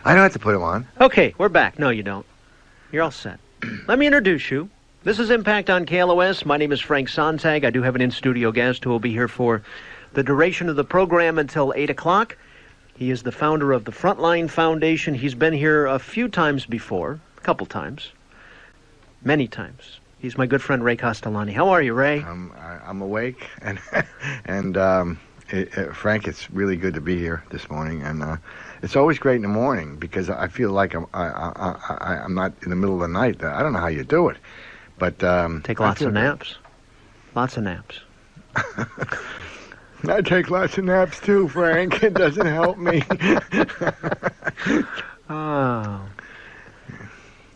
I don't have to put them on. Okay, we're back. No, you don't. You're all set. Let me introduce you. This is Impact on KLOS. My name is Frank Sontag. I do have an in-studio guest who will be here for the duration of the program until 8 o'clock. He is the founder of the Frontline Foundation. He's been here a few times before, a couple times, many times. He's my good friend Ray Castellani. How are you, Ray? I'm awake, and Frank, it's really good to be here this morning, and it's always great in the morning because I feel like I'm not in the middle of the night. I don't know how you do it, but take lots of naps. Lots of naps. I take lots of naps too, Frank. It doesn't help me. Oh.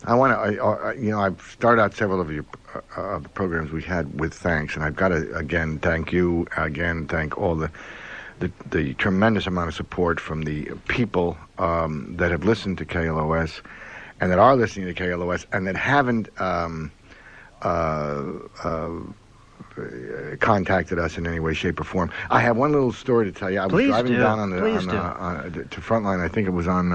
I want to, I've started out several of the programs we had with thanks, and I've got to again thank you, thank all the tremendous amount of support from the people that have listened to KLOS, and that are listening to KLOS, and that haven't contacted us in any way, shape, or form. I have one little story to tell you. I was driving down to Frontline. I think it was on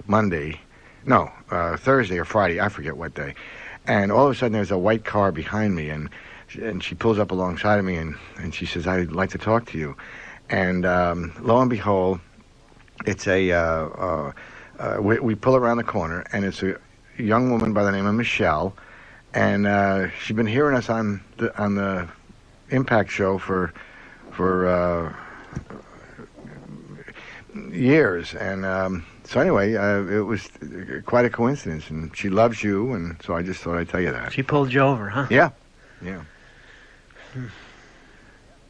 Monday. No, Thursday or Friday, I forget what day. And all of a sudden there's a white car behind me, and she pulls up alongside of me, and she says, "I'd like to talk to you." And lo and behold, it's we pull around the corner, and it's a young woman by the name of Michelle, and she's been hearing us on the Impact show for years, and so anyway, it was quite a coincidence, and she loves you, and so I just thought I'd tell you that. She pulled you over, huh? Yeah.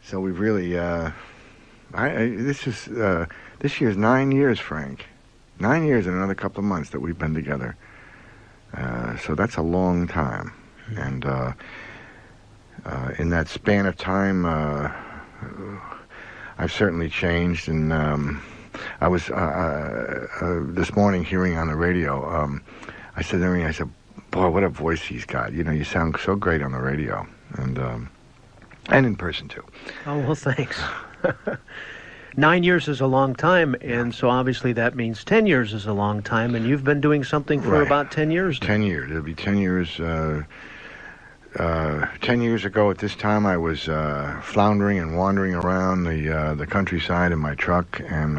So we've really, this year's 9 years, Frank. 9 years and another couple of months that we've been together. So that's a long time, and in that span of time, I've certainly changed, and I was this morning hearing on the radio. I said to Amy, I said, "Boy, what a voice he's got! You sound so great on the radio, and in person too." Oh well, thanks. 9 years is a long time, and so obviously that means 10 years is a long time, and you've been doing something for about 10 years now. 10 years. It'll be 10 years. 10 years ago at this time, I was floundering and wandering around the countryside in my truck, and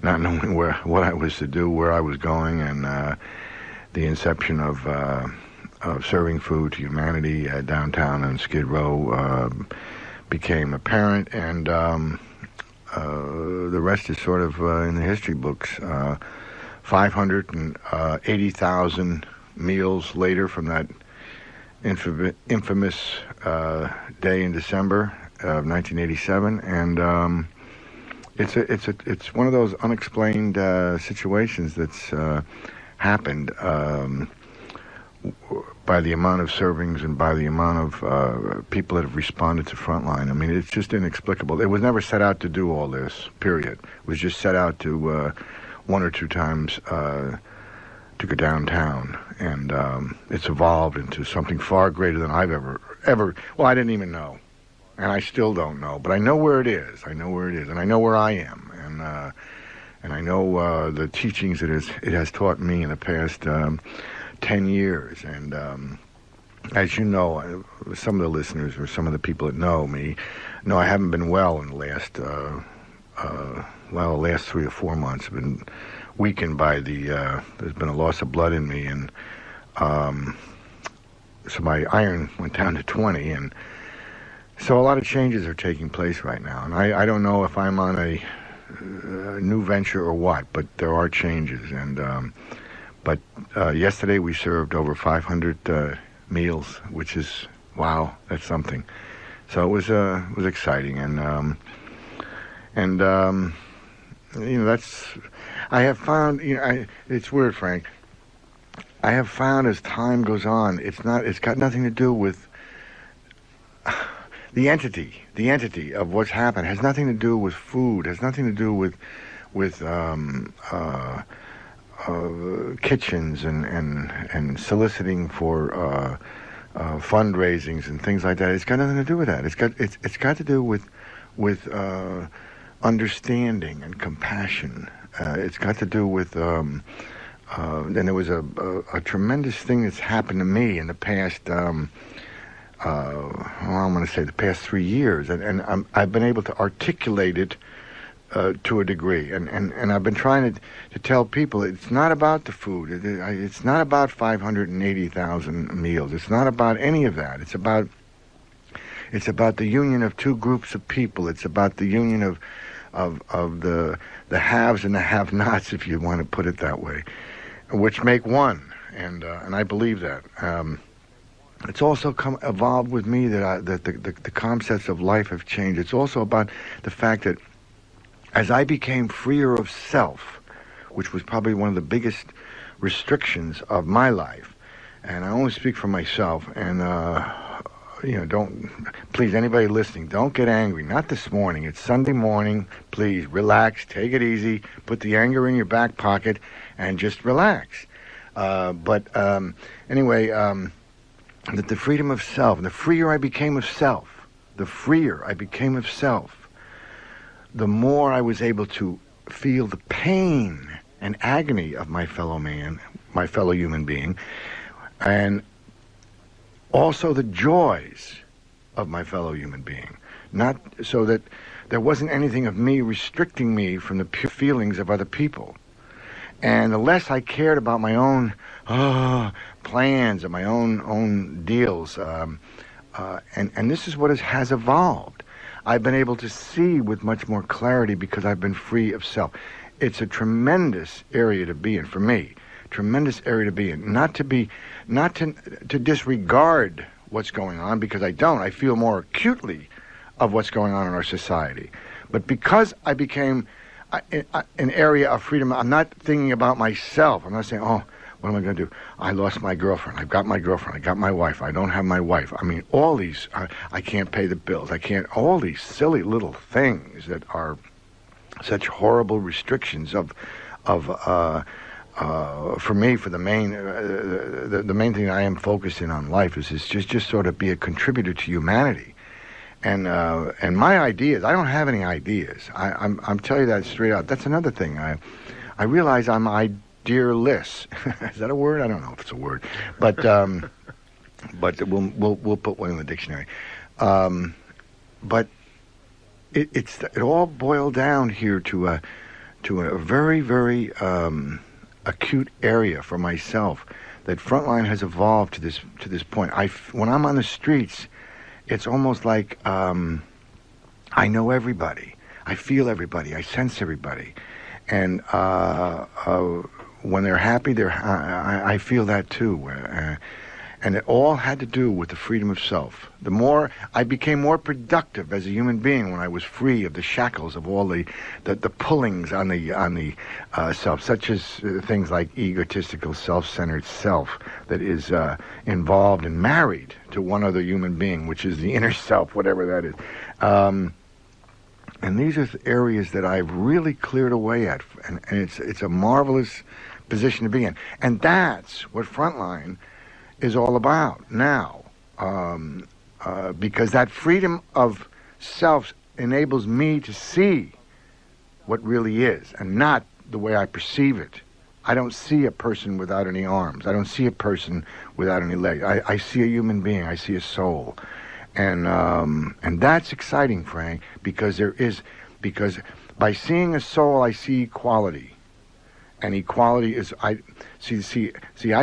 not knowing what I was to do, where I was going, and the inception of serving food to humanity downtown in Skid Row became apparent, and the rest is sort of in the history books. 580,000 meals later from that infamous day in December of 1987, and it's one of those unexplained situations that's happened by the amount of servings and by the amount of people that have responded to Frontline. I mean, it's just inexplicable. It was never set out to do all this, period. It was just set out to one or two times to go downtown, and it's evolved into something far greater than I've ever, well, I didn't even know, and I still don't know, but I know where it is. I know where it is, and I know where I am, and I know the teachings it has taught me in the past 10 years, and as you know, some of the listeners or some of the people that know me know I haven't been well in the last, the last 3 or 4 months. I've been weakened by there's been a loss of blood in me, and so my iron went down to 20, and so a lot of changes are taking place right now, and I don't know if I'm on a new venture or what, but there are changes, and but yesterday we served over 500 meals, which is, wow, that's something. So it was exciting, and that's, I have found, it's weird, Frank. I have found as time goes on, it's got nothing to do with the entity of what's happened. It has nothing to do with food. It has nothing to do with kitchens and soliciting for fundraisings and things like that. It's got nothing to do with that. It's got to do with understanding and compassion It's got to do with, and there was a tremendous thing that's happened to me in the past, well, I'm going to say the past 3 years, and I've been able to articulate it to a degree, and I've been trying to tell people it's not about the food. It's not about 580,000 meals. It's not about any of that. It's about the union of two groups of people. It's about the union of the haves and the have-nots, if you want to put it that way, which make one, and I believe that. It's also evolved with me that the concepts of life have changed. It's also about the fact that as I became freer of self, which was probably one of the biggest restrictions of my life, and I only speak for myself, and don't, please, anybody listening, don't get angry. Not this morning. It's Sunday morning. Please relax, take it easy, put the anger in your back pocket, and just relax. Anyway, that the freedom of self, the freer I became of self, the more I was able to feel the pain and agony of my fellow man, my fellow human being, and also the joys of my fellow human being. Not so that there wasn't anything of me restricting me from the pure feelings of other people. And the less I cared about my own plans and my own deals, and this is what has evolved. I've been able to see with much more clarity because I've been free of self. It's a tremendous area to be in for me. Tremendous area to be in. Not to disregard what's going on, because I don't. I feel more acutely of what's going on in our society. But because I became an area of freedom, I'm not thinking about myself. I'm not saying, oh, what am I going to do? I lost my girlfriend. I've got my girlfriend. I got my wife. I don't have my wife. I mean, all these, I can't pay the bills. I can't, all these silly little things that are such horrible restrictions for me, for the main, the main thing I am focusing on life is just sort of be a contributor to humanity. And my ideas, I don't have any ideas. I'm telling you that straight out. That's another thing. I realize I'm idealess. Is that a word? I don't know if it's a word, but we'll put one in the dictionary. But it all boiled down here to a very, very acute area for myself. That Frontline has evolved to this point. When I'm on the streets, it's almost like I know everybody. I feel everybody. I sense everybody, and when they're happy, I feel that too. And it all had to do with the freedom of self. The more I became more productive as a human being when I was free of the shackles of all the pullings on the self, such as things like egotistical, self-centered self that is involved and married to one other human being, which is the inner self, whatever that is. And these are areas that I've really cleared away at, and it's a marvelous position to be in. And that's what Frontline is all about now, because that freedom of self enables me to see what really is and not the way I perceive it. I don't see a person without any arms. I don't see a person without any legs. I see a human being. I see a soul. And that's exciting, Frank, because by seeing a soul, I see equality. And equality is, I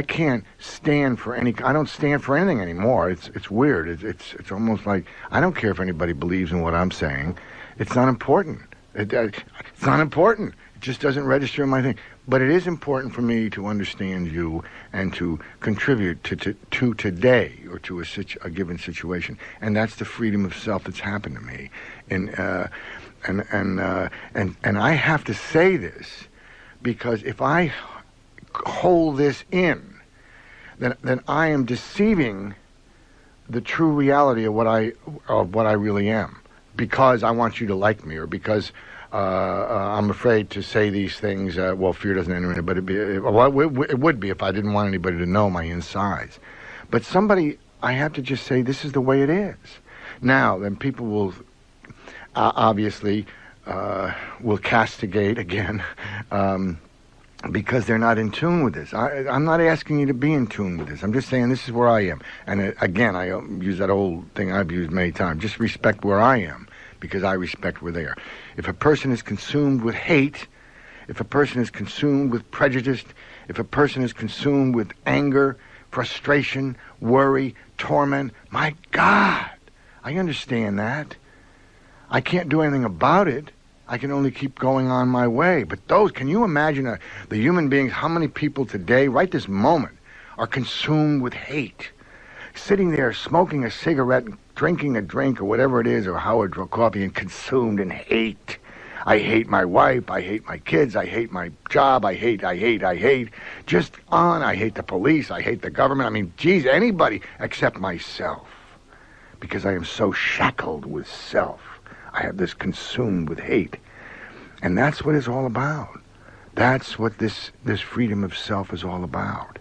can't stand for I don't stand for anything anymore. It's weird. It's almost like, I don't care if anybody believes in what I'm saying. It's not important. It's not important. It just doesn't register in my thing. But it is important for me to understand you and to contribute to today or to a given situation. And that's the freedom of self that's happened to me. And I have to say this, because if I hold this in, then I am deceiving the true reality of what I really am, because I want you to like me, or because I'm afraid to say these things. Well, fear doesn't enter in it, but it would be if I didn't want anybody to know my insides. But I have to just say, this is the way it is. Now, then people will obviously will castigate again because they're not in tune with this. I'm not asking you to be in tune with this. I'm just saying this is where I am. And again, I use that old thing I've used many times. Just respect where I am because I respect where they are. If a person is consumed with hate, if a person is consumed with prejudice, if a person is consumed with anger, frustration, worry, torment, my God, I understand that. I can't do anything about it. I can only keep going on my way. But can you imagine the human beings, how many people today, right this moment, are consumed with hate? Sitting there smoking a cigarette, drinking a drink or whatever it is, or Howard coffee, and consumed in hate. I hate my wife, I hate my kids, I hate my job, I hate. Just on, I hate the police, I hate the government. I mean, geez, anybody except myself. Because I am so shackled with self. I have this consumed with hate. And that's what it's all about. That's what this freedom of self is all about.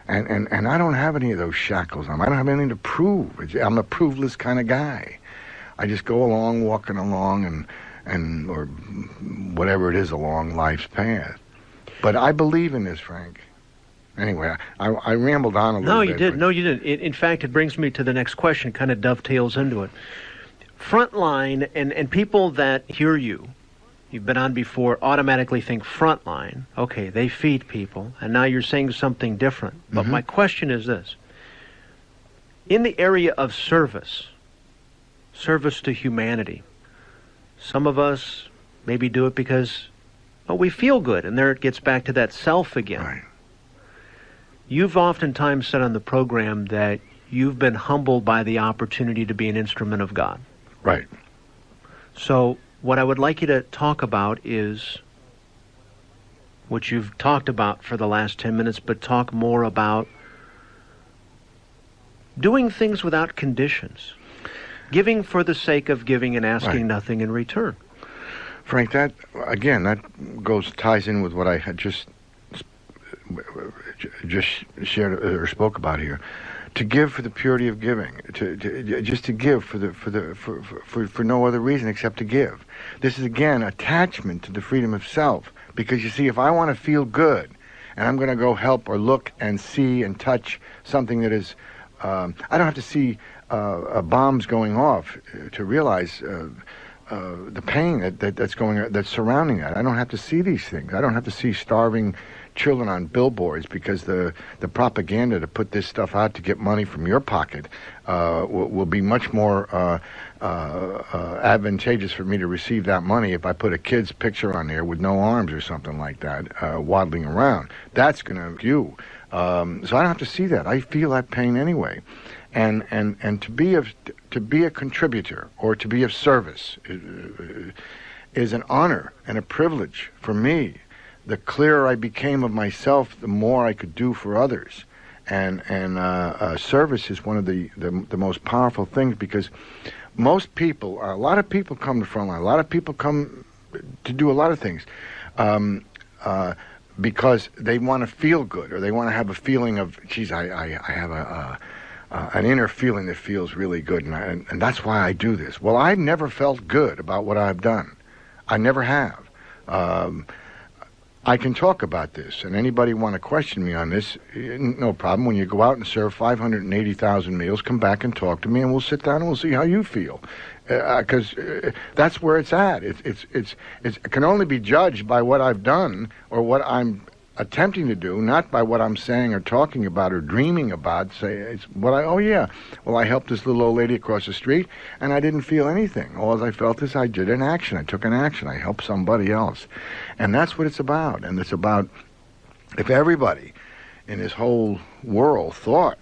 And I don't have any of those shackles on. I don't have anything to prove. I'm a proveless kind of guy. I just go along, walking along, and or whatever it is along life's path. But I believe in this, Frank. Anyway, I rambled on a little bit. No, you did. No, you didn't. In fact, it brings me to the next question, kind of dovetails into it. Frontline, and people that hear you've been on before, automatically think Frontline. Okay, they feed people, and now you're saying something different. But my question is this. In the area of service to humanity, some of us maybe do it because we feel good, and there it gets back to that self again. Right. You've oftentimes said on the program that you've been humbled by the opportunity to be an instrument of God. Right. So what I would like you to talk about is what you've talked about for the last 10 minutes, but talk more about doing things without conditions. Giving for the sake of giving and asking nothing in return. Frank, that ties in with what I had just shared or spoke about here. To give for the purity of giving, just to give for no other reason except to give. This is again attachment to the freedom of self. Because you see, if I want to feel good, and I'm going to go help or look and see and touch something that is, I don't have to see bombs going off to realize the pain that's surrounding that. I don't have to see these things. I don't have to see starving children on billboards because the propaganda to put this stuff out to get money from your pocket will be much more advantageous for me to receive that money if I put a kid's picture on there with no arms or something like that waddling around. That's going to so I don't have to see that. I feel that pain anyway. And to be a contributor or to be of service is an honor and a privilege for me. The clearer I became of myself, the more I could do for others. And service is one of the most powerful things because most people, a lot of people come to Frontline. A lot of people come to do a lot of things because they want to feel good or they want to have a feeling of, geez, I have an inner feeling that feels really good, and that's why I do this. Well, I've never felt good about what I've done. I never have. I can talk about this, and anybody want to question me on this, no problem. When you go out and serve 580,000 meals, come back and talk to me, and we'll sit down and we'll see how you feel. Because that's where it's at. It can only be judged by what I've done or what I'm attempting to do, not by what I'm saying or talking about or dreaming about. Say it's what I helped this little old lady across the street and I didn't feel anything. All I felt is I did an action. I took an action. I helped somebody else. And that's what it's about. And it's about if everybody in this whole world thought,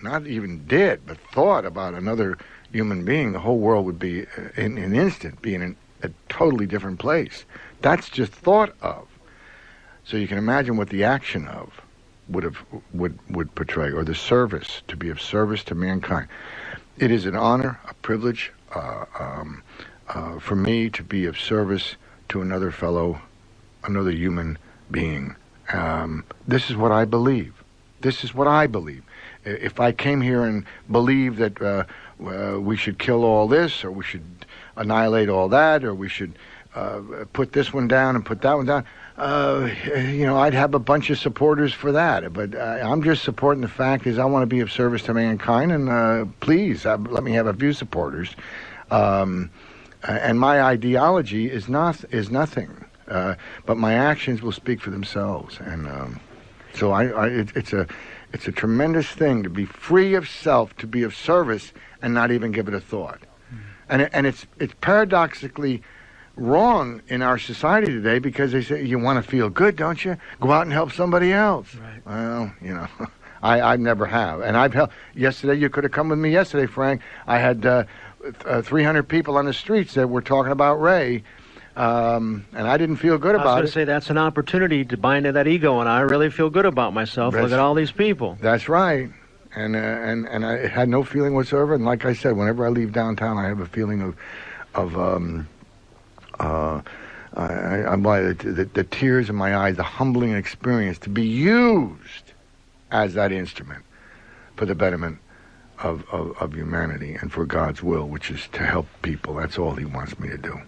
not even did, but thought about another human being, the whole world would be in an instant be in a totally different place. That's just thought of. So you can imagine what the action of would portray, or the service, to be of service to mankind. It is an honor, a privilege for me to be of service to another human being. This is what I believe. If I came here and believed that we should kill all this, or we should annihilate all that, or we should put this one down and put that one down. I'd have a bunch of supporters for that, but I'm just supporting the fact is I want to be of service to mankind, and please let me have a few supporters. And my ideology is nothing, but my actions will speak for themselves, and so it's a tremendous thing to be free of self, to be of service, and not even give it a thought. And it's paradoxically wrong in our society today, because they say, you want to feel good, don't you? Go out and help somebody else. Right. Well, I never have. And I've helped. Yesterday, you could have come with me yesterday, Frank. I had 300 people on the streets that were talking about Ray, and I didn't feel good about it. I was going to say, that's an opportunity to buy into that ego, and I really feel good about myself. Look at all these people. That's right. And I had no feeling whatsoever. And like I said, whenever I leave downtown, I have a feeling the tears in my eyes, the humbling experience to be used as that instrument for the betterment of humanity and for God's will, which is to help people. That's all He wants me to do.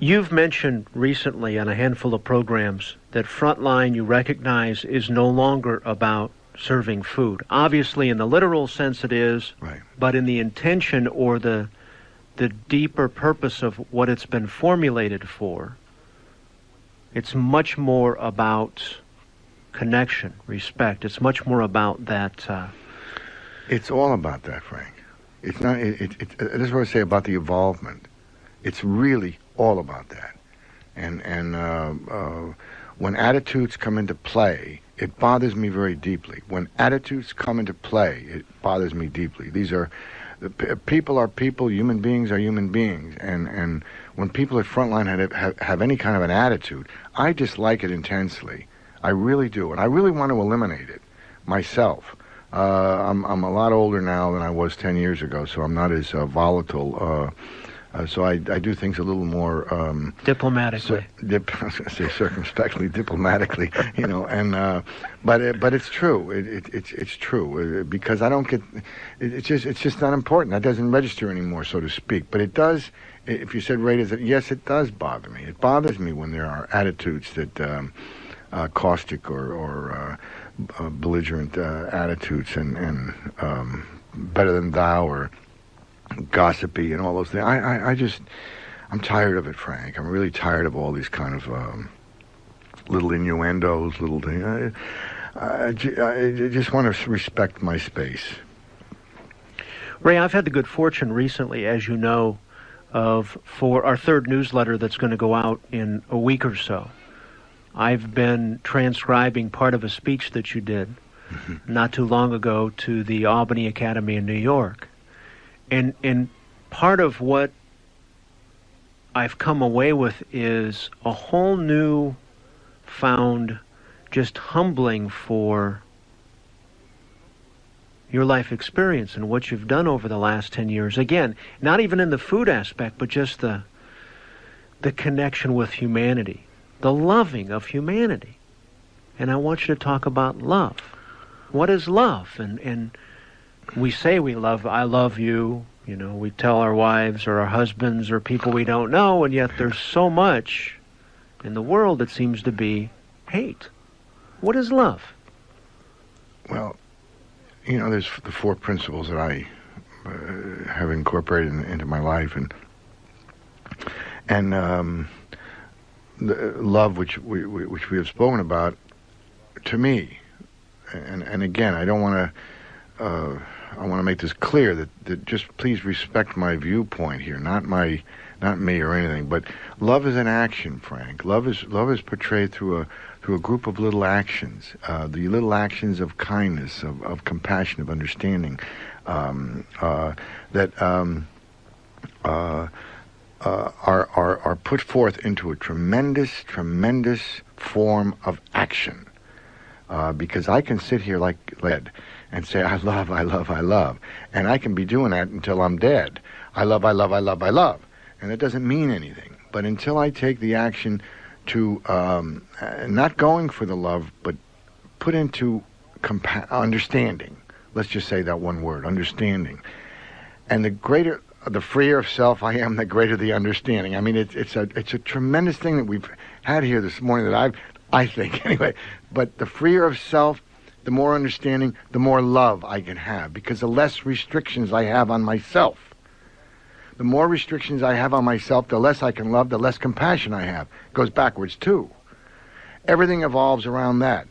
You've mentioned recently on a handful of programs that Frontline, you recognize, is no longer about serving food. Obviously, in the literal sense it is, right. But in the intention or the deeper purpose of what it's been formulated for, it's much more about connection, respect. It's much more about that. It's all about that, Frank. It's not. That's what I say about the evolvement. It's really all about that. And when attitudes come into play, it bothers me very deeply. When attitudes come into play, it bothers me deeply. People are people, human beings are human beings, and when people at Frontline have any kind of an attitude, I dislike it intensely. I really do, and I really want to eliminate it myself. I'm a lot older now than I was 10 years ago, so I'm not as volatile. So I do things a little more diplomatically. I was going to say circumspectly, diplomatically, and but it's true. It's true because I don't get. It's just not important. That doesn't register anymore, so to speak. But it does. If you said, Ray, yes, it does bother me. It bothers me when there are attitudes that caustic or belligerent attitudes and better than thou or gossipy and all those things. I'm tired of it, Frank. I'm really tired of all these kind of little innuendos, little things. I just want to respect my space. Ray, I've had the good fortune recently, as you know, for our third newsletter that's going to go out in a week or so. I've been transcribing part of a speech that you did not too long ago to the Albany Academy in New York. And part of what I've come away with is a whole new found just humbling for your life experience and what you've done over the last 10 years. Again, not even in the food aspect, but just the connection with humanity, the loving of humanity. And I want you to talk about love. What is love? And we say I love you, we tell our wives or our husbands or people we don't know, and yet there's so much in the world that seems to be hate. What is love? Well, there's the four principles that I have incorporated into my life, and the love which we have spoken about, to me, and again, I don't want to. I want to make this clear that just please respect my viewpoint here, not me or anything. But love is an action, Frank. Love is portrayed through a group of little actions, the little actions of kindness, of compassion, of understanding, that are put forth into a tremendous form of action. Because I can sit here like lead and say, I love, and I can be doing that until I'm dead. I love, and it doesn't mean anything. But until I take the action to not going for the love, but put into understanding. Let's just say that one word, understanding. And the freer of self I am, the greater the understanding. I mean, it's a tremendous thing that we've had here this morning that I think anyway. But the freer of self, the more understanding, the more love I can have, because the less restrictions I have on myself. The more restrictions I have on myself, the less I can love, the less compassion I have. It goes backwards too. Everything evolves around that.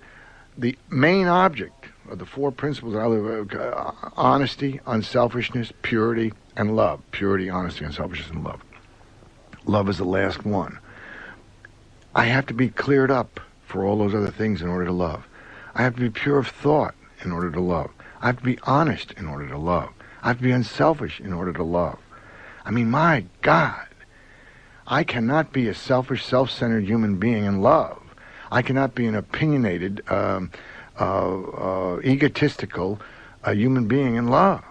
The main object of the four principles are honesty, unselfishness, purity, and love. Purity, honesty, unselfishness, and love. Love is the last one. I have to be cleared up for all those other things in order to love. I have to be pure of thought in order to love. I have to be honest in order to love. I have to be unselfish in order to love. I mean, my God, I cannot be a selfish, self-centered human being and love. I cannot be an opinionated, egotistical human being and love.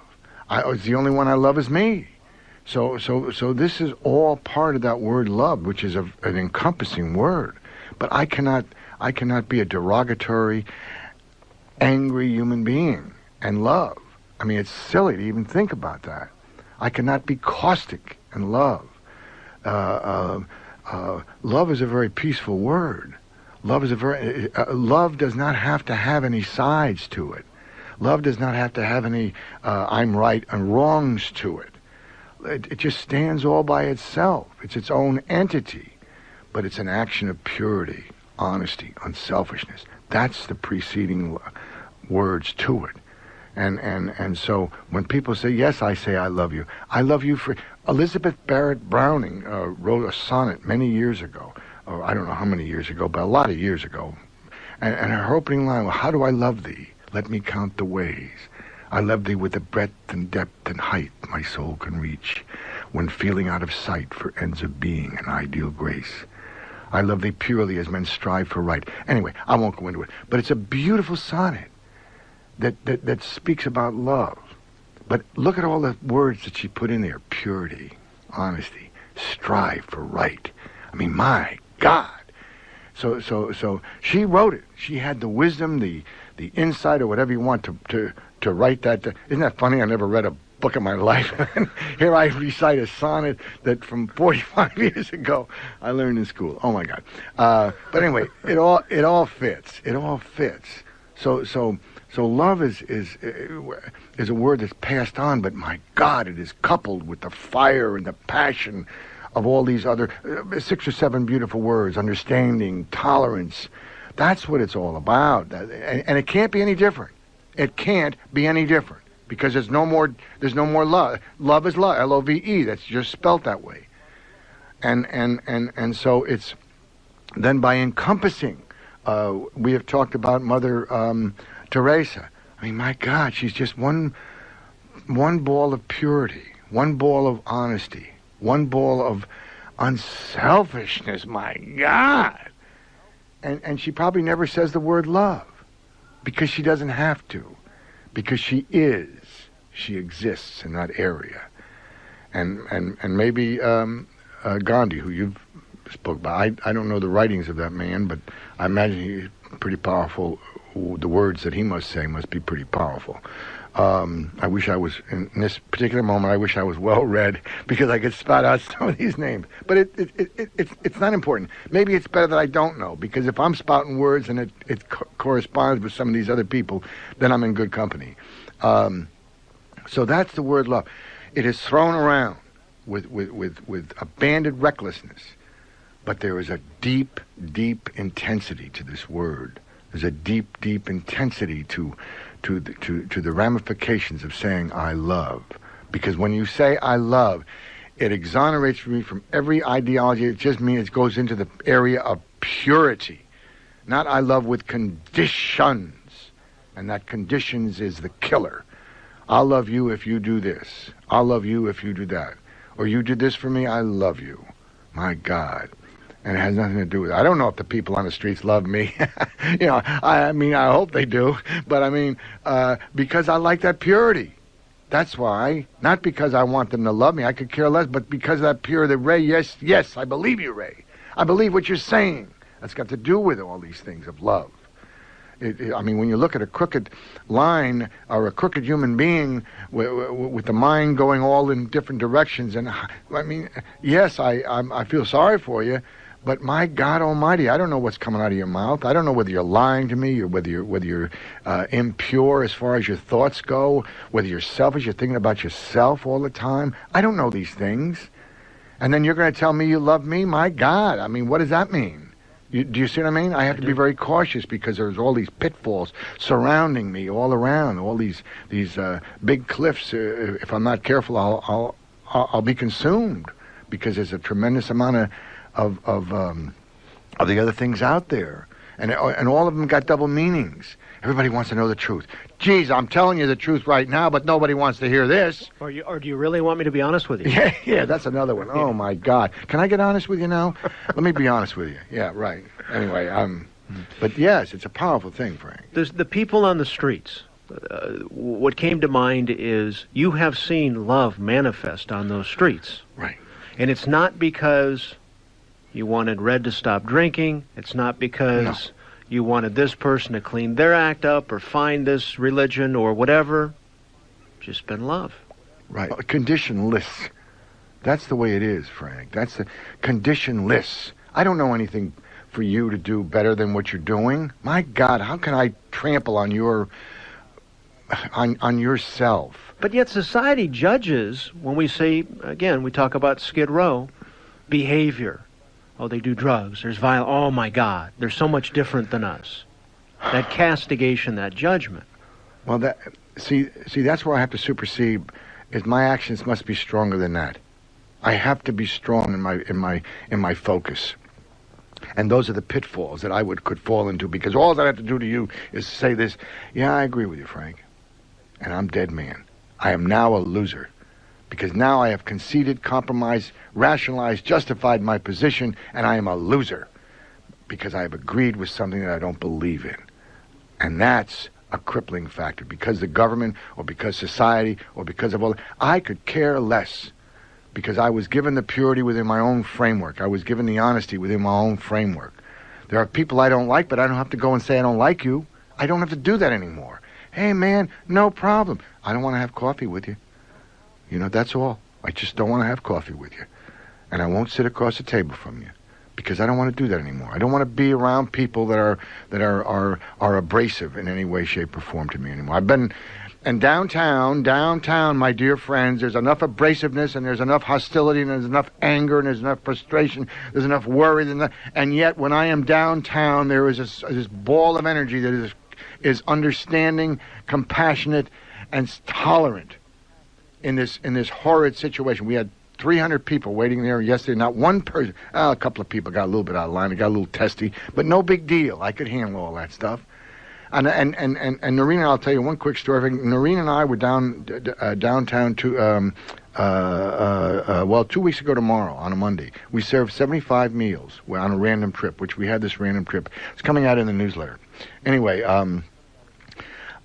The only one I love is me. So this is all part of that word love, which is an encompassing word. But I cannot be a derogatory, angry human being and love. I mean, it's silly to even think about that. I cannot be caustic and love. Love is a very peaceful word. Love does not have to have any sides to it. Love does not have to have any I'm right and wrongs to it. It just stands all by itself. It's its own entity. But it's an action of purity, honesty, unselfishness. That's the preceding words to it. And so when people say, yes, I say I love you. I love you for... Elizabeth Barrett Browning wrote a sonnet many years ago, or I don't know how many years ago, but a lot of years ago. And her opening line was, how do I love thee? Let me count the ways. I love thee with the breadth and depth and height my soul can reach, when feeling out of sight for ends of being and ideal grace. I love thee purely as men strive for right. Anyway, I won't go into it. But it's a beautiful sonnet that speaks about love. But look at all the words that she put in there. Purity, honesty, strive for right. I mean, my God. So she wrote it. She had the wisdom, the insight, or whatever you want to write that. Isn't that funny? I never read a book in my life. And here I recite a sonnet that from 45 years ago I learned in school. Oh my God. But anyway, it all fits. It all fits. So love is a word that's passed on, but my God, it is coupled with the fire and the passion of all these other 6 or 7 beautiful words: understanding, tolerance. That's what it's all about, and it can't be any different. It can't be any different because there's no more love. Love is love, L-O-V-E. That's just spelt that way, and so it's then by encompassing. We have talked about Mother Teresa. I mean, my God, she's just one ball of purity, one ball of honesty, one ball of unselfishness. My God. And she probably never says the word love because she doesn't have to, because she exists in that area. And maybe Gandhi, who you've spoke about, I don't know the writings of that man, but I imagine he's pretty powerful. The words that he must say must be pretty powerful. I wish I was, in this particular moment, I wish I was well-read because I could spout out some of these names. But it's not important. Maybe it's better that I don't know, because if I'm spouting words and it corresponds with some of these other people, then I'm in good company. So that's the word love. It is thrown around with abandoned recklessness, but there is a deep, deep intensity to this word. There's a deep, deep intensity to the ramifications of saying I love. Because when you say I love, it exonerates me from every ideology. It just means it goes into the area of purity. Not I love with conditions. And that conditions is the killer. I'll love you if you do this. I'll love you if you do that. Or you did this for me, I love you. My God. And it has nothing to do with it. I don't know if the people on the streets love me. I mean, I hope they do. But I mean, because I like that purity. That's why. Not because I want them to love me. I could care less. But because of that purity, Ray, yes, I believe you, Ray. I believe what you're saying. That's got to do with all these things of love. I mean, when you look at a crooked line or a crooked human being with the mind going all in different directions, and I mean, yes, I feel sorry for you, but my God Almighty, I don't know what's coming out of your mouth. I don't know whether you're lying to me or whether you're impure as far as your thoughts go, whether you're selfish, you're thinking about yourself all the time. I don't know these things. And then you're going to tell me you love me? My God, I mean, what does that mean? Do you see what I mean? I have to be very cautious because there's all these pitfalls surrounding me all around, all these big cliffs. If I'm not careful, I'll be consumed because there's a tremendous amount of the other things out there, and all of them got double meanings. Everybody wants to know the truth. Geez, I'm telling you the truth right now, but nobody wants to hear this. Or do you really want me to be honest with you? Yeah, that's another one. Oh my God, can I get honest with you now? Let me be honest with you. Yeah, right. Anyway, but yes, it's a powerful thing, Frank. There's the people on the streets. What came to mind is you have seen love manifest on those streets, right? And it's not because you wanted Red to stop drinking. It's not because you wanted this person to clean their act up or find this religion or whatever. Just been love. Right. Conditionless. That's the way it is, Frank. That's the conditionless. I don't know anything for you to do better than what you're doing. My God, how can I trample on on yourself? But yet society judges when we say, again, we talk about Skid Row, behavior. Oh, they do drugs. There's violence. Oh, my God. They're so much different than us. That castigation, that judgment. Well, see, that's where I have to supersede. Is my actions must be stronger than that. I have to be strong in my focus. And those are the pitfalls that I could fall into, because all I have to do to you is say this. Yeah, I agree with you, Frank. And I'm dead man. I am now a loser. Because now I have conceded, compromised, rationalized, justified my position, and I am a loser. Because I have agreed with something that I don't believe in. And that's a crippling factor. Because the government, or because society, or because of all that, I could care less. Because I was given the purity within my own framework. I was given the honesty within my own framework. There are people I don't like, but I don't have to go and say I don't like you. I don't have to do that anymore. Hey, man, no problem. I don't want to have coffee with you. You know, that's all. I just don't want to have coffee with you. And I won't sit across the table from you because I don't want to do that anymore. I don't want to be around people that are abrasive in any way, shape, or form to me anymore. I've been in downtown, my dear friends, there's enough abrasiveness and there's enough hostility and there's enough anger and there's enough frustration, there's enough worry. And yet when I am downtown, there is this ball of energy that is understanding, compassionate, and tolerant. In this horrid situation. We had 300 people waiting there yesterday. Not one person. A couple of people got a little bit out of line. They got a little testy, but no big deal. I could handle all that stuff. And Noreen, I'll tell you one quick story. Noreen and I were downtown to 2 weeks ago tomorrow on a Monday. We served 75 meals. We're on a random trip, which we had this random trip. It's coming out in the newsletter. Anyway.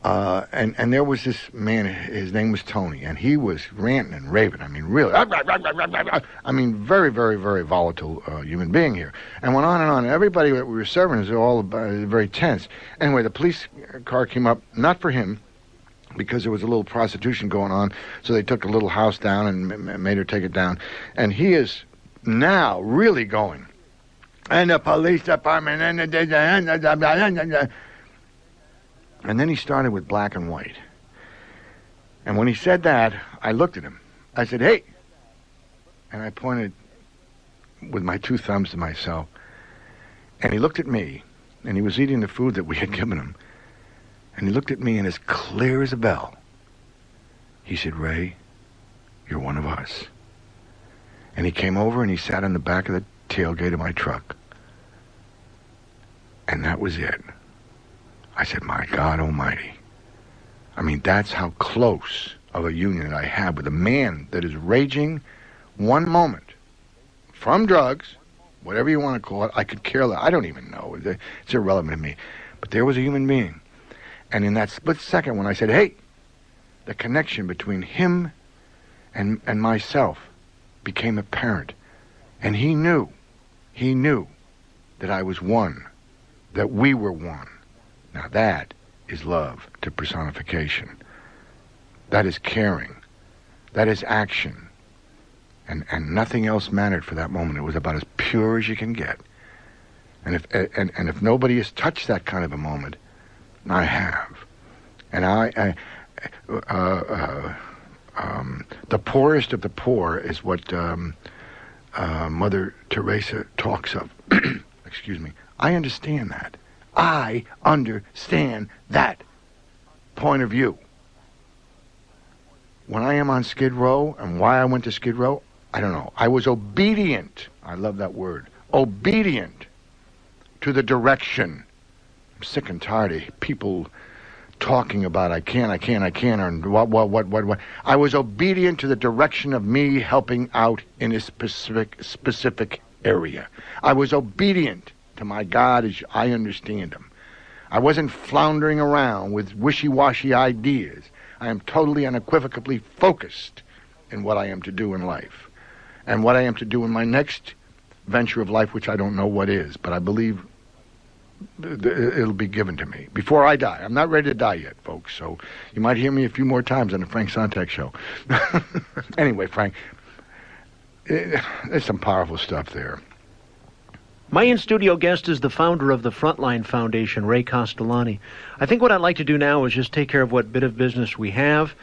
And there was this man, his name was Tony, and he was ranting and raving. I mean, really, I mean, very, very, very volatile human being here. And went on and on. Everybody that we were serving was all very tense. Anyway, the police car came up, not for him, because there was a little prostitution going on, so they took a little house down and made her take it down. And he is now really going, and the police department, and then he started with black and white. And when he said that, I looked at him. I said, hey. And I pointed with my two thumbs to myself. And he looked at me, and he was eating the food that we had given him. And he looked at me, and as clear as a bell, he said, Ray, you're one of us. And he came over, and he sat on the back of the tailgate of my truck. And that was it. I said, my God Almighty. I mean, that's how close of a union that I have with a man that is raging one moment from drugs, whatever you want to call it. I could care less. I don't even know. It's irrelevant to me. But there was a human being. And in that split second when I said, hey, the connection between him and myself became apparent. And he knew that I was one, that we were one. Now that is love to personification. That is caring. That is action. And nothing else mattered for that moment. It was about as pure as you can get. And if nobody has touched that kind of a moment, I have. And the poorest of the poor is what Mother Teresa talks of. Excuse me. I understand that. I understand that point of view. When I am on Skid Row, and why I went to Skid Row, I don't know. I was obedient. I love that word. Obedient to the direction. I'm sick and tired of people talking about I can't, and what. I was obedient to the direction of me helping out in a specific area. I was obedient to my God as I understand him. I wasn't floundering around with wishy-washy ideas. I am totally unequivocally focused in what I am to do in life. And what I am to do in my next venture of life, which I don't know what is, but I believe it'll be given to me before I die. I'm not ready to die yet, folks, so you might hear me a few more times on the Frank Sontag Show. Anyway, Frank, there's some powerful stuff there. My in-studio guest is the founder of the Frontline Foundation, Ray Castellani. I think what I'd like to do now is just take care of what bit of business we have.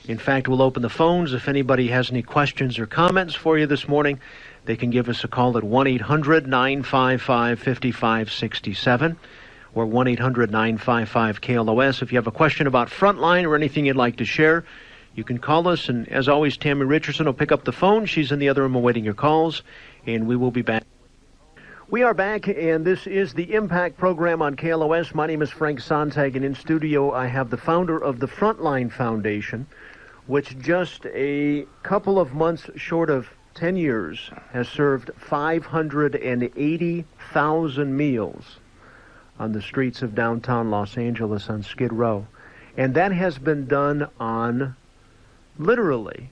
In fact, we'll open the phones. If anybody has any questions or comments for you this morning, they can give us a call at 1-800-955-5567 or 1-800-955-KLOS. If you have a question about Frontline or anything you'd like to share, you can call us. And as always, Tammy Richardson will pick up the phone. She's in the other room awaiting your calls, and we will be back. We are back, and this is the Impact program on KLOS. My name is Frank Sontag, and in studio I have the founder of the Frontline Foundation, which just a couple of months short of 10 years has served 580,000 meals on the streets of downtown Los Angeles on Skid Row. And that has been done on, literally,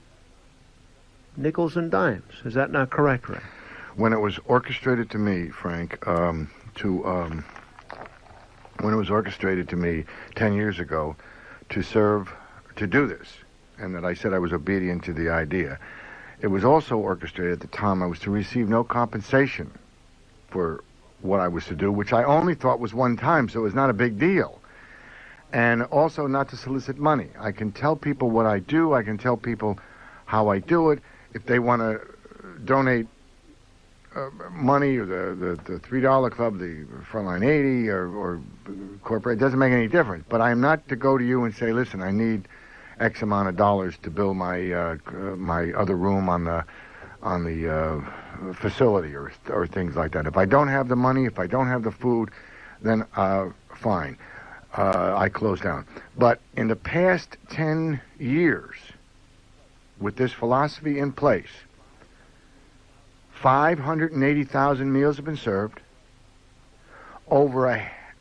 nickels and dimes. Is that not correct, Ray? When it was orchestrated to me, Frank, when it was orchestrated to me 10 years ago to do this, and that I said I was obedient to the idea, it was also orchestrated at the time I was to receive no compensation for what I was to do, which I only thought was one time, so it was not a big deal. And also not to solicit money. I can tell people what I do. I can tell people how I do it. If they want to donate money, or the $3 club, the Frontline 80, or corporate, it doesn't make any difference. But I am not to go to you and say, listen, I need X amount of dollars to build my my other room on the facility or things like that. If I don't have the money, if I don't have the food, then fine, I close down. But in the past 10 years, with this philosophy in place, 580,000 meals have been served. Over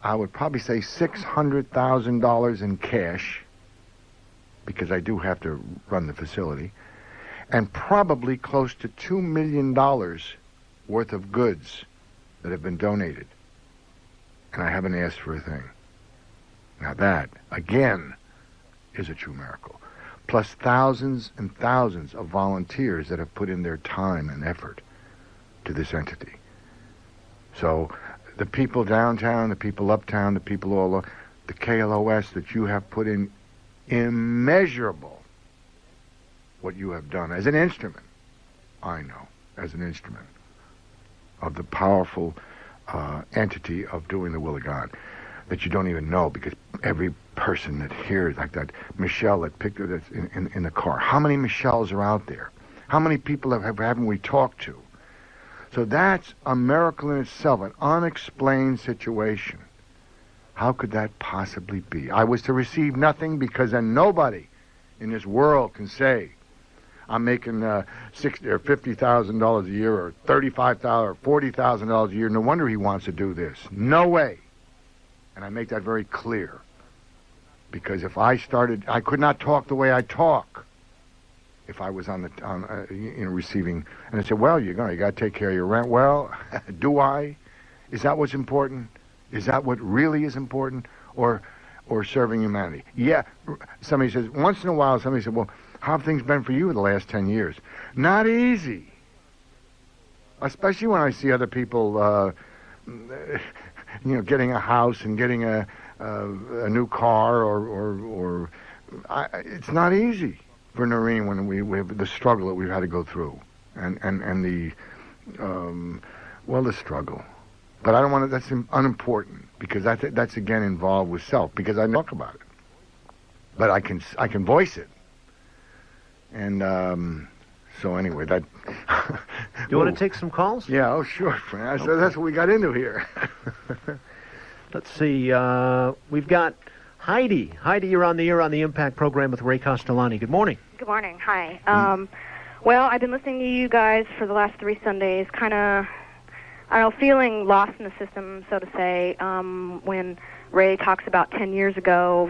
I would probably say $600,000 in cash, because I do have to run the facility, and probably close to $2 million worth of goods that have been donated. And I haven't asked for a thing. Now that, again, is a true miracle. Plus thousands and thousands of volunteers that have put in their time and effort to this entity. So the people downtown, the people uptown, the people all over, the KLOS that you have put in immeasurable what you have done as an instrument, I know, as an instrument of the powerful entity of doing the will of God that you don't even know, because every person that hears, like that Michelle that picked her that's in the car, how many Michelles are out there? How many people haven't we talked to? So that's a miracle in itself, an unexplained situation. How could that possibly be? I was to receive nothing, because then nobody in this world can say, I'm making $60,000 or $50,000 a year, or $35,000 or $40,000 a year. No wonder he wants to do this. No way. And I make that very clear. Because if I could not talk the way I talk if I was receiving. And I said, well, you got to take care of your rent. Well, do I? Is that what's important? Is that what really is important, or serving humanity? Yeah, somebody says, once in a while, somebody said, well, how have things been for you the last 10 years? Not easy. Especially when I see other people, getting a house and getting a new car, or it's not easy for Noreen when we have the struggle that we've had to go through, and the the struggle. But I don't want to. That's unimportant, because that's again involved with self, because I talk about it, but I can voice it, and so anyway, that. You want to take some calls? Yeah. Oh, sure, Fran. So that's what we got into here. Let's see. We've got Heidi. Heidi, you're on the air on the Impact program with Ray Castellani. Good morning. Good morning. Hi. Well, I've been listening to you guys for the last 3 Sundays, kind of, feeling lost in the system, so to say, when Ray talks about 10 years ago,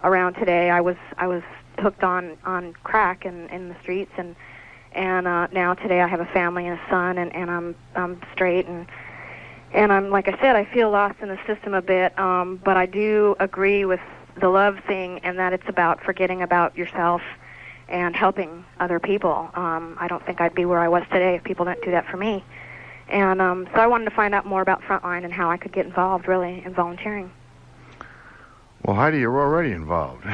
around today, I was hooked on crack in the streets, and now today I have a family and a son, and I'm straight, and I'm, like I said, I feel lost in the system a bit, but I do agree with the love thing, and that it's about forgetting about yourself and helping other people. I don't think I'd be where I was today if people didn't do that for me. And so I wanted to find out more about Frontline and how I could get involved, really, in volunteering. Well, Heidi, you're already involved.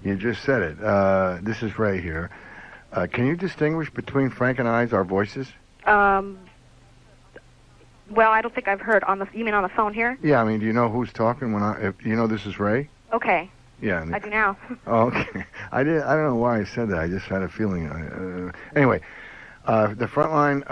You just said it. This is Ray here. Can you distinguish between Frank and our voices? Well, I don't think I've heard on the. You mean on the phone here? Yeah, I mean, do you know who's talking if you know this is Ray? Okay. Yeah. I do now. Oh, okay. I don't know why I said that. I just had a feeling. Anyway, the Frontline.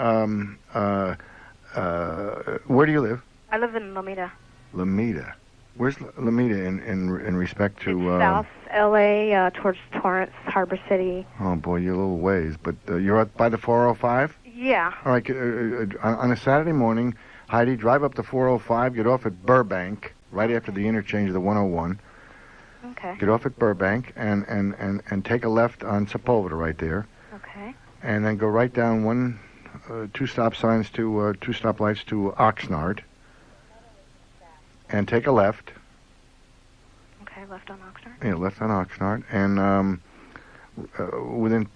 Where do you live? I live in Lomita. Lomita. Where's Lomita in respect to? South L.A. Towards Torrance, Harbor City. Oh boy, you're a little ways, but you're up by the 405. Yeah. All right. On a Saturday morning, Heidi, drive up the 405. Get off at Burbank, right after the interchange of the 101. Okay. Get off at Burbank and take a left on Sepulveda right there. Okay. And then go right down two stop signs to two stoplights to Oxnard. And take a left. Okay, left on Oxnard. Yeah, left on Oxnard, and within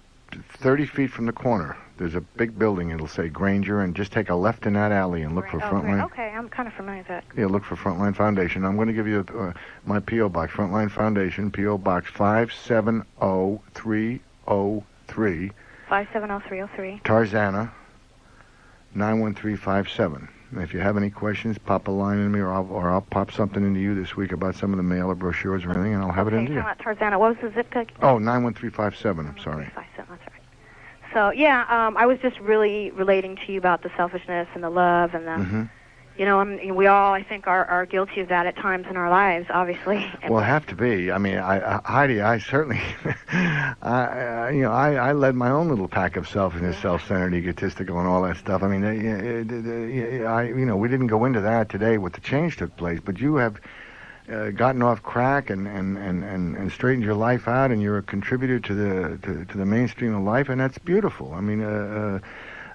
30 feet from the corner, there's a big building. It'll say Granger, and just take a left in that alley and look for Frontline. Okay, I'm kind of familiar with that. Yeah, look for Frontline Foundation. I'm going to give you my P.O. Box, Frontline Foundation, P.O. Box 570303. 570303. Tarzana, 91357. If you have any questions, pop a line in me, or I'll pop something into you this week about some of the mail or brochures or anything, and I'll have it into you. Tarzana, what was the zip code? Oh, 91357. I'm sorry. 91357. That's right. So yeah, I was just really relating to you about the selfishness and the love and the, and we all, I think, are guilty of that at times in our lives, obviously. Well, have to be. I mean, Heidi, I certainly, I led my own little pack of selfishness, self-centered, egotistical, and all that stuff. I mean, we didn't go into that today. What the change took place, but you have gotten off crack and straightened your life out, and you're a contributor to the mainstream of life, and that's beautiful. I mean,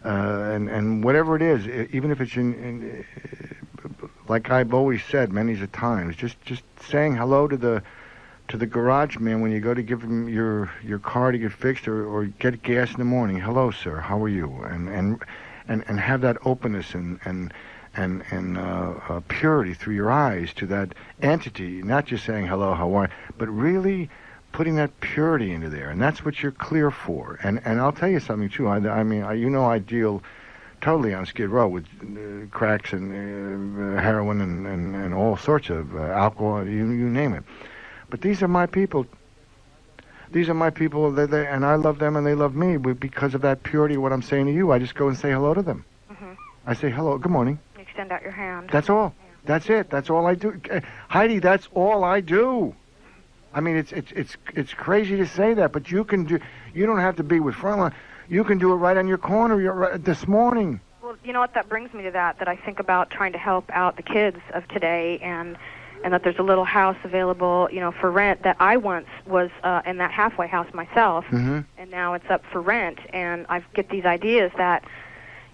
and whatever it is, even if it's in like I've always said many a times, just saying hello to the garage man when you go to give him your car to get fixed or get gas in the morning. Hello, sir. How are you? And have that openness and purity through your eyes to that entity, not just saying hello, how are you, but really putting that purity into there, and that's what you're clear for. And I'll tell you something too. I deal totally on Skid Row with cracks and heroin and all sorts of alcohol, you name it. But these are my people. These are my people, and I love them and they love me because of that purity. What I'm saying to you, I just go and say hello to them. Mm-hmm. I say hello, good morning. You extend out your hand. That's all. Yeah. That's it. That's all I do. Heidi, that's all I do. I mean, it's crazy to say that, but you can do. You don't have to be with Frontline. You can do it right on your corner this morning. Well, you know what? That brings me to that I think about trying to help out the kids of today, and that there's a little house available, for rent that I once was in that halfway house myself, and now it's up for rent. And I get these ideas that,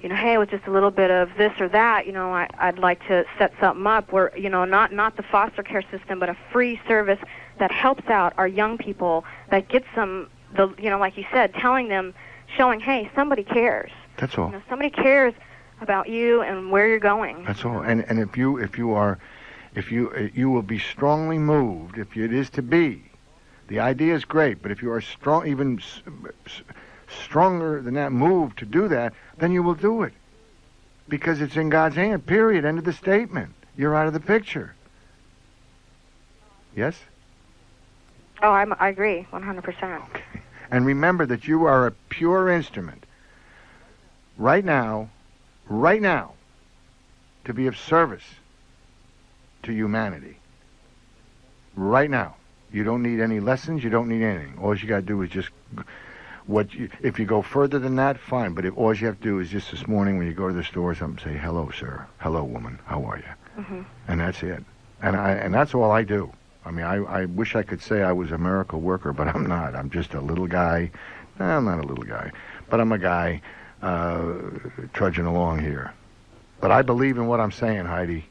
hey, with just a little bit of this or that, I'd like to set something up where, not the foster care system, but a free service that helps out our young people, that gets them, like you said, telling them, showing, hey, somebody cares. That's all. Somebody cares about you and where you're going. That's all. And if you will be strongly moved, if it is to be, the idea is great, but if you are strong, even stronger than that, moved to do that, then you will do it, because it's in God's hand. Period. End of the statement. You're out of the picture. Yes. Oh, I agree, 100%. Okay. And remember that you are a pure instrument right now, to be of service to humanity. Right now. You don't need any lessons. You don't need anything. All you got to do is just if you go further than that, fine. But all you have to do is just this morning when you go to the store or something, say, hello, sir. Hello, woman. How are you? Mm-hmm. And that's it. And that's all I do. I mean, I wish I could say I was a miracle worker, but I'm not. I'm just a little guy. No, I'm not a little guy. But I'm a guy trudging along here. But I believe in what I'm saying, Heidi.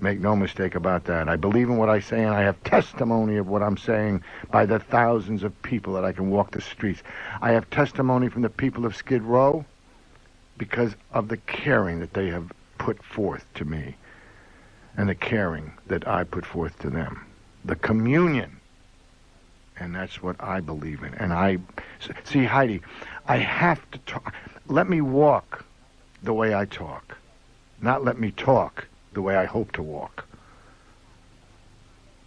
Make no mistake about that. I believe in what I say, and I have testimony of what I'm saying by the thousands of people that I can walk the streets. I have testimony from the people of Skid Row because of the caring that they have put forth to me and the caring that I put forth to them. The communion. And that's what I believe in. And see, Heidi, I have to talk. Let me walk the way I talk, not let me talk the way I hope to walk.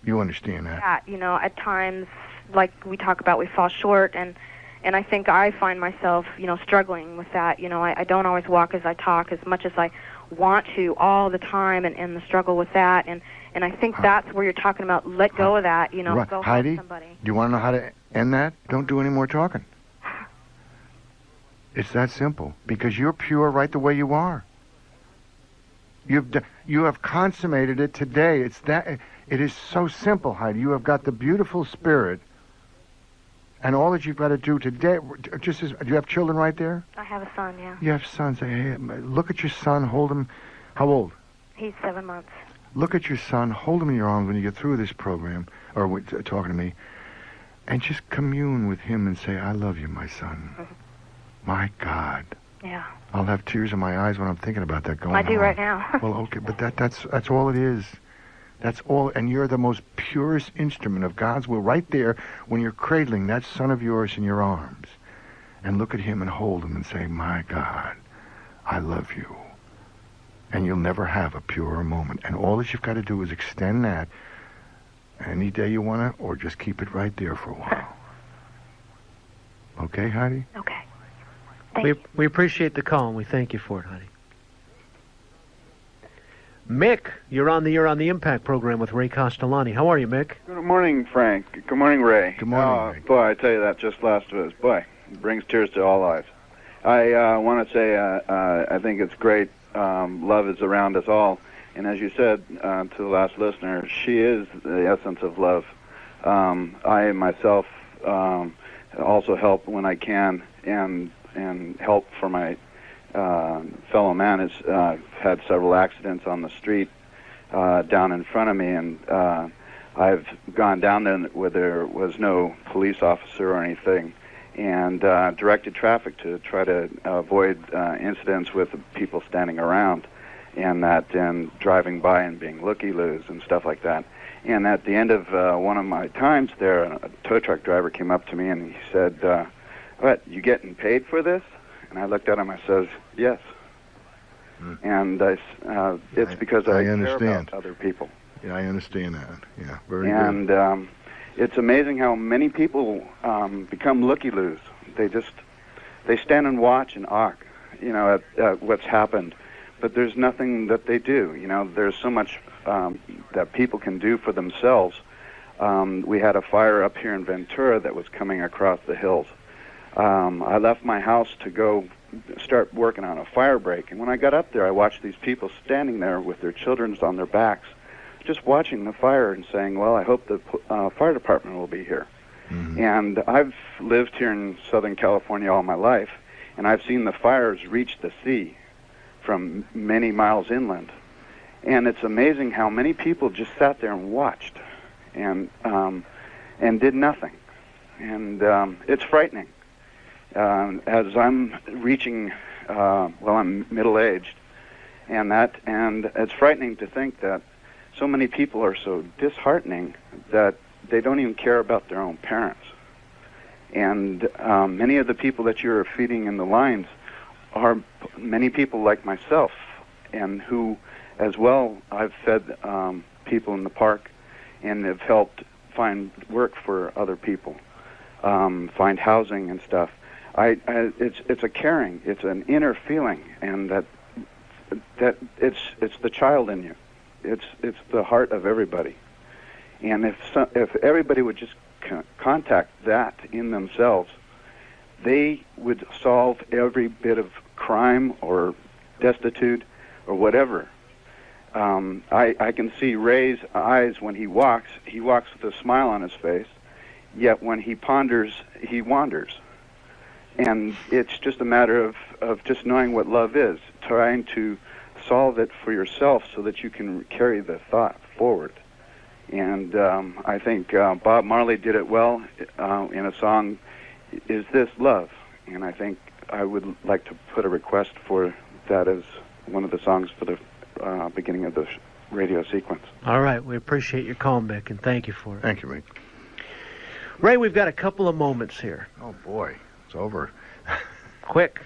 You understand that? Yeah, at times, like we talk about, we fall short, and I think I find myself, struggling with that. I don't always walk as I talk as much as I want to all the time, and the struggle with that, and I think that's where you're talking about, let go of that, right. Go Heidi, help somebody. Do you want to know how to end that? Don't do any more talking. It's that simple, because you're pure right the way you are. You have consummated it today. It is so simple, Heidi. You have got the beautiful spirit, and all that you've got to do today. Do you have children right there? I have a son. Yeah. You have sons. Hey, look at your son. Hold him. How old? He's 7 months. Look at your son. Hold him in your arms when you get through this program, or talking to me, and just commune with him and say, "I love you, my son." Mm-hmm. My God. Yeah. I'll have tears in my eyes when I'm thinking about that going on. I do right now. Well, okay, but that's all it is. That's all, and you're the most purest instrument of God's will right there when you're cradling that son of yours in your arms. And look at him and hold him and say, my God, I love you. And you'll never have a purer moment. And all that you've got to do is extend that any day you want to, or just keep it right there for a while. Okay, Heidi? Okay. We appreciate the call, and we thank you for it, honey. Mick, you're on the Impact program with Ray Castellani. How are you, Mick? Good morning, Frank. Good morning, Ray. Good morning, Ray. Boy, I tell you, that just last of us, boy, it brings tears to all eyes. I want to say I think it's great. Love is around us all. And as you said to the last listener, she is the essence of love. I myself also help when I can, and help for my fellow man. Has had several accidents on the street down in front of me, and I've gone down there where there was no police officer or anything, and directed traffic to try to avoid incidents with people standing around, and driving by and being looky-loos and stuff like that. And at the end of one of my times there, a tow truck driver came up to me and he said, what, you getting paid for this? And I looked at him, I says, yes. And it's because I care about other people. Yeah, I understand that. Yeah, very good. And it's amazing how many people become looky-loos. They stand and watch and arc, at what's happened. But there's nothing that they do. There's so much that people can do for themselves. We had a fire up here in Ventura that was coming across the hills. I left my house to go start working on a fire break, and when I got up there, I watched these people standing there with their children on their backs, just watching the fire and saying, well, I hope the fire department will be here. Mm-hmm. And I've lived here in Southern California all my life, and I've seen the fires reach the sea, from many miles inland. And it's amazing how many people just sat there and watched and did nothing. And it's frightening. As I'm reaching, I'm middle-aged, and it's frightening to think that so many people are so disheartening that they don't even care about their own parents. And many of the people that you're feeding in the lines are many people like myself, and who, as well, I've fed people in the park and have helped find work for other people, find housing and stuff. It's a caring, it's an inner feeling, and that it's the child in you. It's the heart of everybody. And if everybody would just contact that in themselves, they would solve every bit of crime or destitute or whatever. I can see Ray's eyes when he walks with a smile on his face, yet when he ponders, he wanders. And it's just a matter of just knowing what love is, trying to solve it for yourself so that you can carry the thought forward. And I think Bob Marley did it well in a song, Is This Love? And I think I would like to put a request for that as one of the songs for the beginning of the radio sequence. All right. We appreciate your call, Mick, and thank you for it. Thank you, Mick. Ray, we've got a couple of moments here. Oh, boy. It's over. Quick.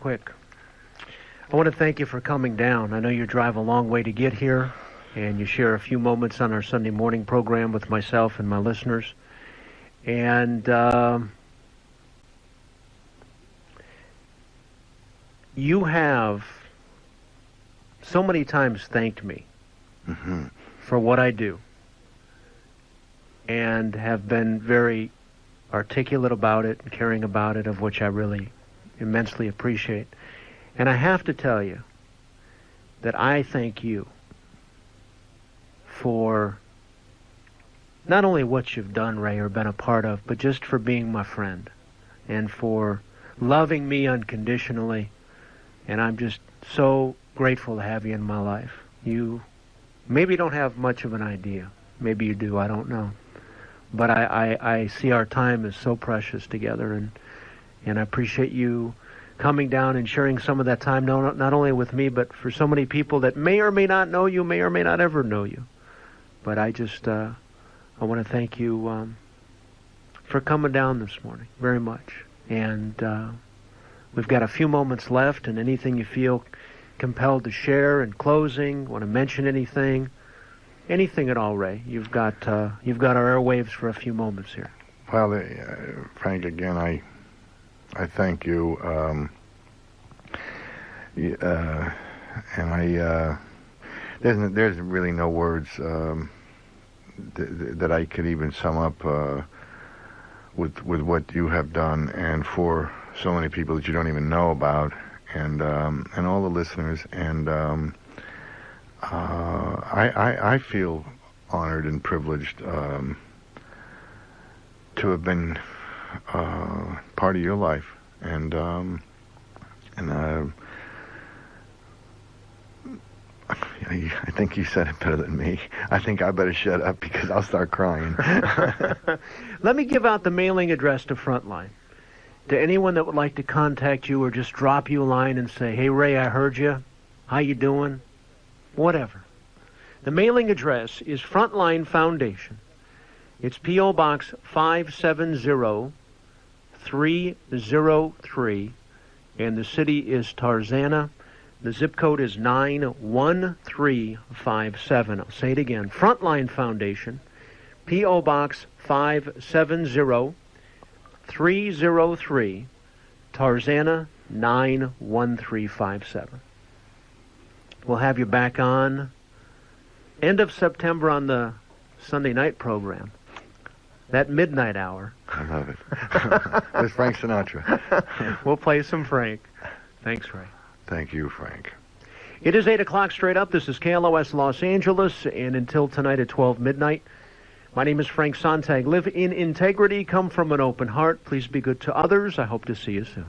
I want to thank you for coming down. I know you drive a long way to get here, and you share a few moments on our Sunday morning program with myself and my listeners. And you have so many times thanked me for what I do, and have been very articulate about it and caring about it, of which I really immensely appreciate. And I have to tell you that I thank you for not only what you've done, Ray, or been a part of, but just for being my friend and for loving me unconditionally. And I'm just so grateful to have you in my life. You maybe don't have much of an idea. Maybe you do, I don't know. But I see our time is so precious together, and I appreciate you coming down and sharing some of that time, not only with me, but for so many people that may or may not know you, may or may not ever know you. But I just, I want to thank you for coming down this morning very much. And we've got a few moments left, and anything you feel compelled to share in closing, want to mention anything at all, Ray, you've got our airwaves for a few moments here. Well, Frank, again, I thank you, and there's really no words that I could even sum up with what you have done, and for so many people that you don't even know about, and all the listeners, and I feel honored and privileged to have been part of your life, and I think you said it better than me. I think I better shut up because I'll start crying. Let me give out the mailing address to Frontline. To anyone that would like to contact you or just drop you a line and say, "Hey, Ray, I heard you. How you doing?" Whatever. The mailing address is Frontline Foundation. It's P.O. Box 570-303, and the city is Tarzana. The zip code is 91357. I'll say it again. Frontline Foundation, P.O. Box 570-303, Tarzana 91357. We'll have you back on end of September on the Sunday night program. That midnight hour. I love it. With Frank Sinatra. We'll play some Frank. Thanks, Ray. Thank you, Frank. It is 8 o'clock straight up. This is KLOS Los Angeles, and until tonight at 12 midnight, my name is Frank Sontag. Live in integrity, come from an open heart. Please be good to others. I hope to see you soon.